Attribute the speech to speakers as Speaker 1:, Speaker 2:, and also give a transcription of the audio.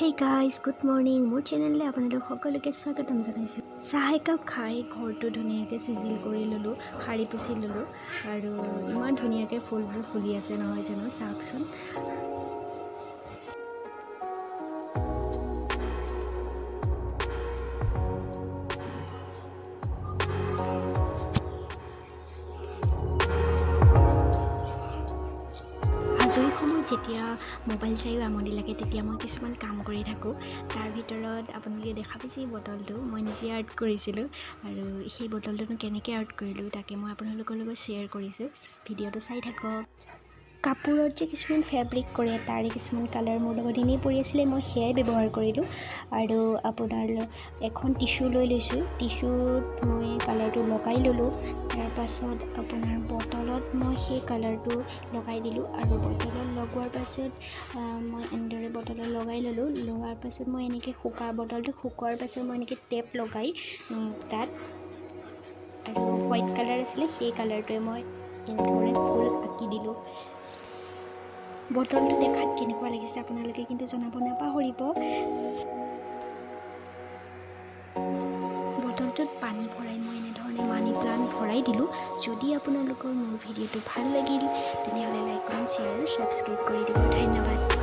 Speaker 1: Hey guys, good morning. মোৰ চেনেললৈ আপোনালোক সকলোকে স্বাগতম জনাইছোঁ। চাহ একাপ খাই ঘৰটো ধুনীয়াকৈ চিজিল কৰি ল'লোঁ, সাৰি পুচি ল'লোঁ আৰু ইমান ধুনীয়াকৈ ফুলবোৰ ফুলি আছে নহয় জানো চাওকচোন। আজৰি সময়ত যেতিয়া মোবাইল চাইও আমনি লাগে তেতিয়া মই কিছুমান কাম কৰি থাকোঁ। তাৰ ভিতৰত আপোনালোকে দেখা পাইছে এই বটলটো মই নিজে আৰ্ট কৰিছিলোঁ আৰু সেই বটলটোনো কেনেকৈ আৰ্ট কৰিলোঁ তাকে মই আপোনালোকৰ লগত শ্বেয়াৰ কৰিছোঁ। ভিডিঅ'টো চাই থাকক। কাপোৰত যে কিছুমান ফেব্ৰিক কৰে তাৰে কিছুমান কালাৰ মোৰ লগত এনেই পৰি আছিলে, মই সেয়াই ব্যৱহাৰ কৰিলোঁ আৰু আপোনাৰ এখন টিশ্যু লৈ লৈছোঁ। টিশ্যুত মই কালাৰটো লগাই ল'লোঁ। তাৰপাছত আপোনাৰ বটলত মই সেই কালাৰটো লগাই দিলোঁ আৰু বটলত লগোৱাৰ পাছত মই এনেদৰে বটলত লগাই ল'লোঁ। লোৱাৰ পাছত মই এনেকৈ বটলটো শুকোৱাৰ পাছত মই এনেকৈ টেপ লগাই তাত আৰু হোৱাইট কালাৰ আছিলে সেই কালাৰটোৱে মই এনেধৰণে ফুল আঁকি দিলোঁ। বটলটো দেখাত কেনেকুৱা লাগিছে আপোনালোকে কিন্তু জনাব নাপাহৰিব। বটলটোত পানী ভৰাই মই এনেধৰণে মানি প্লাণ্ট ভৰাই দিলোঁ। যদি আপোনালোকৰ মোৰ ভিডিঅ'টো ভাল লাগিল তেনেহ'লে লাইক কমেণ্ট শ্বেয়াৰ আৰু ছাবস্ক্ৰাইব কৰি দিব। ধন্যবাদ।